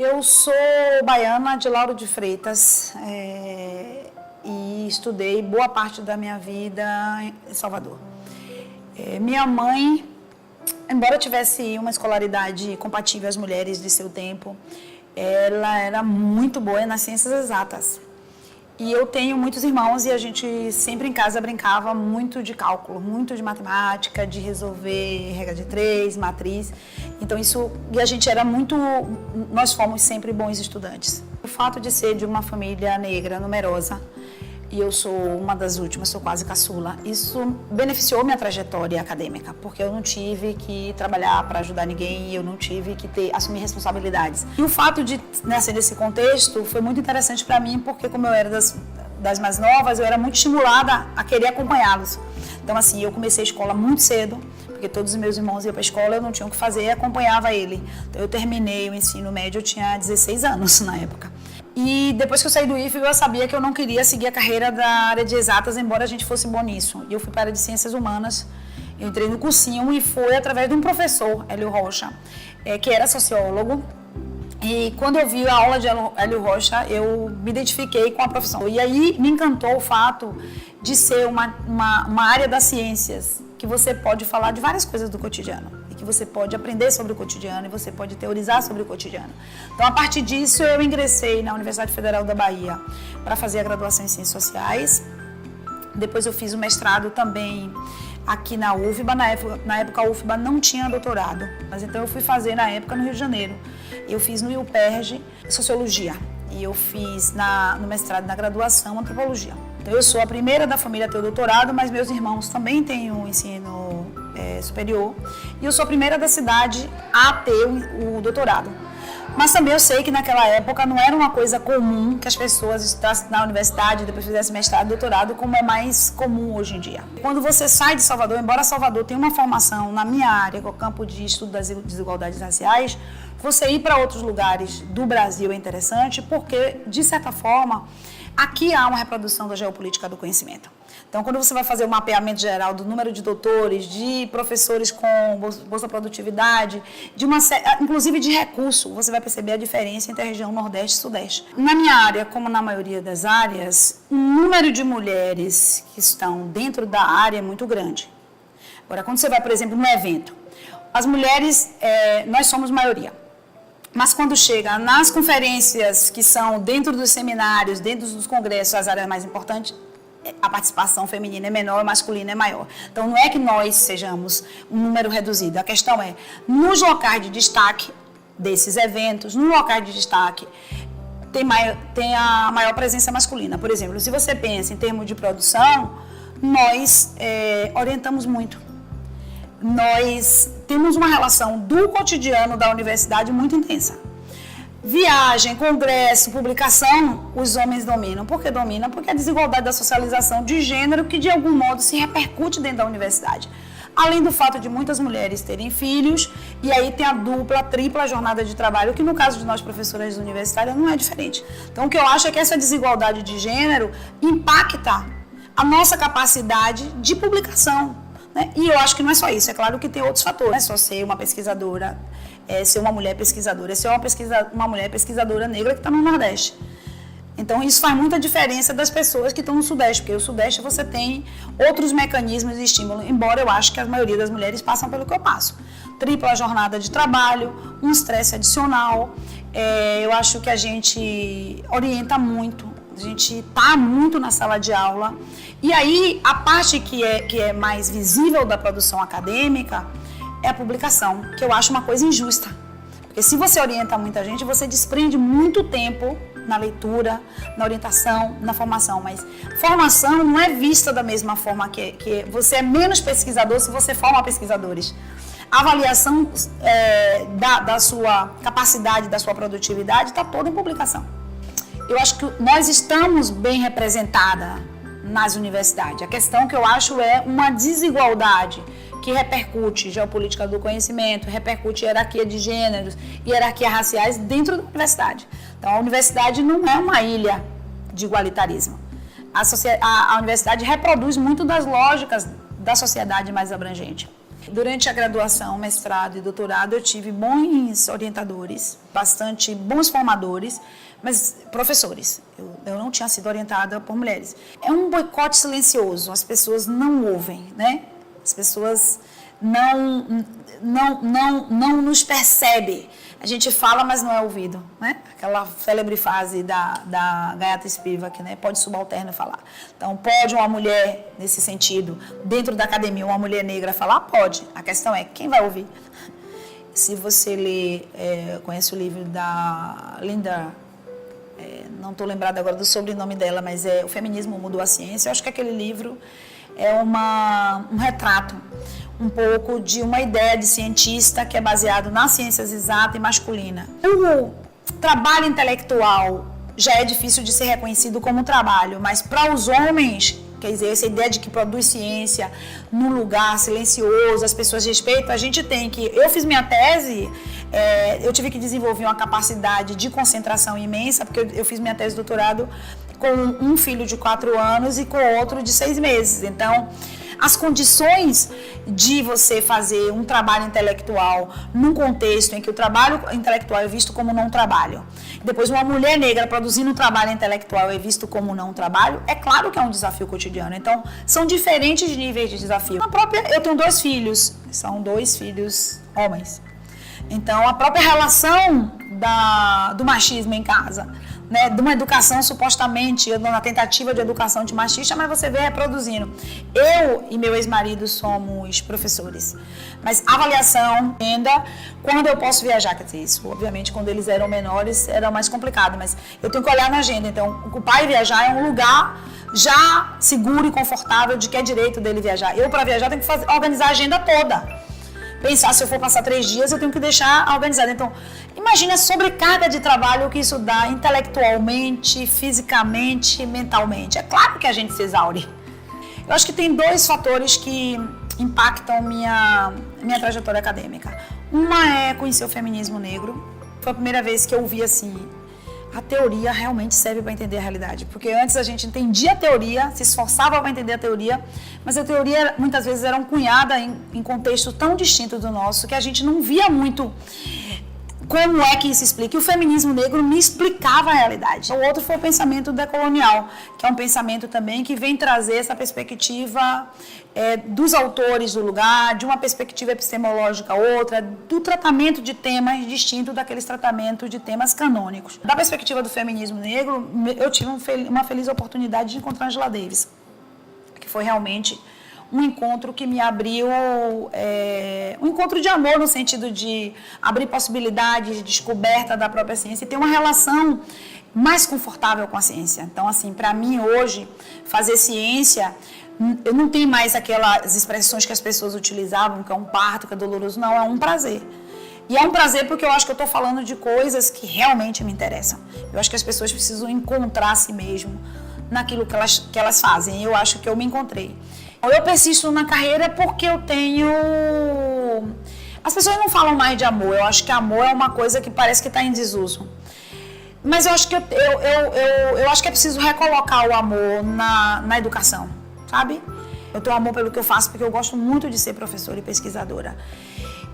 Eu sou baiana de Lauro de Freitas e estudei boa parte da minha vida em Salvador. Minha mãe, embora tivesse uma escolaridade compatível às mulheres de seu tempo, ela era muito boa nas ciências exatas. E eu tenho muitos irmãos e a gente sempre em casa brincava muito de cálculo, muito de matemática, de resolver regra de 3, matriz. Então nós fomos sempre bons estudantes. O fato de ser de uma família negra, numerosa, e eu sou uma das últimas, sou quase caçula, isso beneficiou minha trajetória acadêmica, porque eu não tive que trabalhar para ajudar ninguém, eu não tive que assumir responsabilidades. E o fato de nascer nesse contexto foi muito interessante para mim, porque como eu era das mais novas, eu era muito estimulada a querer acompanhá-los. Então, assim, eu comecei a escola muito cedo, porque todos os meus irmãos iam para a escola, eu não tinha o que fazer e acompanhava ele. Então, eu terminei o ensino médio, eu tinha 16 anos na época. E depois que eu saí do IFE, eu sabia que eu não queria seguir a carreira da área de exatas, embora a gente fosse bom nisso. E eu fui para a área de ciências humanas, eu entrei no cursinho e foi através de um professor, Hélio Rocha, que era sociólogo. E quando eu vi a aula de Hélio Rocha, eu me identifiquei com a profissão. E aí me encantou o fato de ser uma área das ciências, que você pode falar de várias coisas do cotidiano. Que você pode aprender sobre o cotidiano e você pode teorizar sobre o cotidiano. Então, a partir disso, eu ingressei na Universidade Federal da Bahia para fazer a graduação em Ciências Sociais. Depois eu fiz o mestrado também aqui na UFBA. Na época a UFBA não tinha doutorado, mas então eu fui fazer na época no Rio de Janeiro. Eu fiz no UPERJ Sociologia e eu fiz no mestrado na graduação Antropologia. Então, eu sou a primeira da família a ter o doutorado, mas meus irmãos também têm o ensino superior. E eu sou a primeira da cidade a ter o doutorado. Mas também eu sei que naquela época não era uma coisa comum que as pessoas estudassem na universidade e depois fizessem mestrado e doutorado, como é mais comum hoje em dia. Quando você sai de Salvador, embora Salvador tenha uma formação na minha área, que é o campo de estudo das desigualdades raciais, você ir para outros lugares do Brasil é interessante porque, de certa forma, aqui há uma reprodução da geopolítica do conhecimento. Então, quando você vai fazer o mapeamento geral do número de doutores, de professores com bolsa produtividade, inclusive de recurso, você vai perceber a diferença entre a região Nordeste e Sudeste. Na minha área, como na maioria das áreas, o número de mulheres que estão dentro da área é muito grande. Agora, quando você vai, por exemplo, num evento, as mulheres, nós somos maioria. Mas quando chega nas conferências que são dentro dos seminários, dentro dos congressos, as áreas mais importantes, a participação feminina é menor, a masculina é maior. Então, não é que nós sejamos um número reduzido. A questão é, nos locais de destaque desses eventos, no local de destaque, tem a maior presença masculina. Por exemplo, se você pensa em termos de produção, nós orientamos muito. Nós temos uma relação do cotidiano da universidade muito intensa. Viagem, congresso, publicação, os homens dominam. Por que dominam? Porque a desigualdade da socialização de gênero que de algum modo se repercute dentro da universidade. Além do fato de muitas mulheres terem filhos, e aí tem a dupla, tripla jornada de trabalho, que no caso de nós professoras universitárias não é diferente. Então o que eu acho é que essa desigualdade de gênero impacta a nossa capacidade de publicação. Né? E eu acho que não é só isso, é claro que tem outros fatores. Não é só ser uma pesquisadora, ser uma mulher pesquisadora, ser uma mulher pesquisadora negra que está no Nordeste. Então, isso faz muita diferença das pessoas que estão no Sudeste, porque o Sudeste você tem outros mecanismos de estímulo, embora eu acho que a maioria das mulheres passam pelo que eu passo. Tripla jornada de trabalho, um estresse adicional, eu acho que a gente orienta muito, a gente está muito na sala de aula. E aí, a parte que é mais visível da produção acadêmica é a publicação, que eu acho uma coisa injusta. Porque se você orienta muita gente, você desprende muito tempo na leitura, na orientação, na formação. Mas formação não é vista da mesma forma que você é menos pesquisador se você forma pesquisadores. A avaliação da sua capacidade, da sua produtividade, está toda em publicação. Eu acho que nós estamos bem representadas nas universidades. A questão que eu acho é uma desigualdade que repercute geopolítica do conhecimento, repercute hierarquia de gêneros, hierarquia raciais dentro da universidade. Então, a universidade não é uma ilha de igualitarismo. A universidade reproduz muito das lógicas da sociedade mais abrangente. Durante a graduação, mestrado e doutorado, eu tive bons orientadores, bastante bons formadores, mas professores. Eu não tinha sido orientada por mulheres. É um boicote silencioso, as pessoas não ouvem, né? As pessoas não nos percebem. A gente fala, mas não é ouvido, né? Aquela célebre frase da Gayatri Spivak, né? Pode subalterno falar. Então, pode uma mulher, nesse sentido, dentro da academia, uma mulher negra falar? Pode. A questão é, quem vai ouvir? Se você conhece o livro da Linda, não estou lembrada agora do sobrenome dela, mas O Feminismo Mudou a Ciência. Eu acho que aquele livro é um retrato um pouco de uma ideia de cientista que é baseado nas ciências exatas e masculina. O trabalho intelectual já é difícil de ser reconhecido como trabalho, mas para os homens, quer dizer, essa ideia de que produz ciência num lugar silencioso, as pessoas respeitam, a gente tem que... Eu fiz minha tese, eu tive que desenvolver uma capacidade de concentração imensa, porque eu fiz minha tese de doutorado com um filho de 4 anos e com outro de 6 meses. Então, as condições de você fazer um trabalho intelectual num contexto em que o trabalho intelectual é visto como não trabalho, depois uma mulher negra produzindo um trabalho intelectual é visto como não trabalho, é claro que é um desafio cotidiano. Então, são diferentes níveis de desafio. Eu tenho 2 filhos, são 2 filhos homens. Então, a própria relação do machismo em casa, né, de uma educação supostamente, na tentativa de educação de machista, mas você vê reproduzindo. Eu e meu ex-marido somos professores, mas avaliação, ainda, quando eu posso viajar, quer dizer, isso, obviamente, quando eles eram menores, era mais complicado, mas eu tenho que olhar na agenda. Então, o pai viajar é um lugar já seguro e confortável de que é direito dele viajar. Eu, para viajar, tenho que organizar a agenda toda. Pensar, se eu for passar 3 dias, eu tenho que deixar organizado. Então, imagine a sobrecarga de trabalho que isso dá intelectualmente, fisicamente, mentalmente. É claro que a gente se exaure. Eu acho que tem 2 fatores que impactam minha trajetória acadêmica. Uma é conhecer o feminismo negro. Foi a primeira vez que eu vi assim, a teoria realmente serve para entender a realidade. Porque antes a gente entendia a teoria, se esforçava para entender a teoria, mas a teoria muitas vezes era cunhada em contexto tão distinto do nosso que a gente não via muito como é que isso explica. E o feminismo negro me explicava a realidade. O outro foi o pensamento decolonial, que é um pensamento também que vem trazer essa perspectiva dos autores do lugar, de uma perspectiva epistemológica outra, do tratamento de temas distinto daqueles tratamentos de temas canônicos. Da perspectiva do feminismo negro, eu tive uma feliz oportunidade de encontrar Angela Davis, que foi realmente um encontro que me abriu, um encontro de amor no sentido de abrir possibilidades de descoberta da própria ciência e ter uma relação mais confortável com a ciência. Então, assim, para mim hoje, fazer ciência, eu não tenho mais aquelas expressões que as pessoas utilizavam, que é um parto, que é doloroso, não, é um prazer. E é um prazer porque eu acho que eu estou falando de coisas que realmente me interessam. Eu acho que as pessoas precisam encontrar a si mesmo naquilo que elas fazem. E eu acho que eu me encontrei. Eu persisto na carreira porque eu tenho... As pessoas não falam mais de amor. Eu acho que amor é uma coisa que parece que está em desuso. Mas eu acho que eu acho que é preciso recolocar o amor na educação, sabe? Eu tenho amor pelo que eu faço porque eu gosto muito de ser professora e pesquisadora.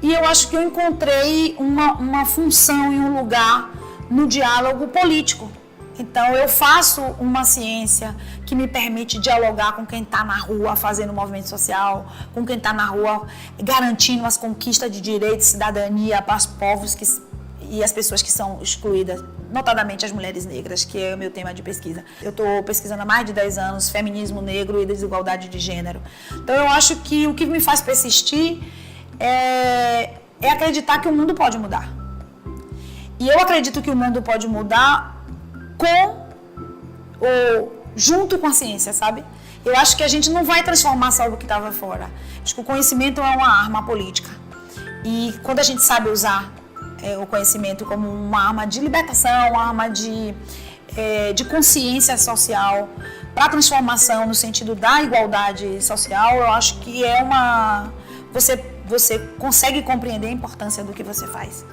E eu acho que eu encontrei uma função e um lugar no diálogo político. Então, eu faço uma ciência que me permite dialogar com quem está na rua fazendo movimento social, com quem está na rua garantindo as conquistas de direitos e cidadania para os povos e as pessoas que são excluídas, notadamente as mulheres negras, que é o meu tema de pesquisa. Eu estou pesquisando há mais de 10 anos feminismo negro e desigualdade de gênero. Então, eu acho que o que me faz persistir é acreditar que o mundo pode mudar. E eu acredito que o mundo pode mudar junto com a ciência, sabe? Eu acho que a gente não vai transformar só o que estava fora. Acho que o conhecimento é uma arma política. E quando a gente sabe usar o conhecimento como uma arma de libertação, uma arma de consciência social, para a transformação no sentido da igualdade social, eu acho que você consegue compreender a importância do que você faz.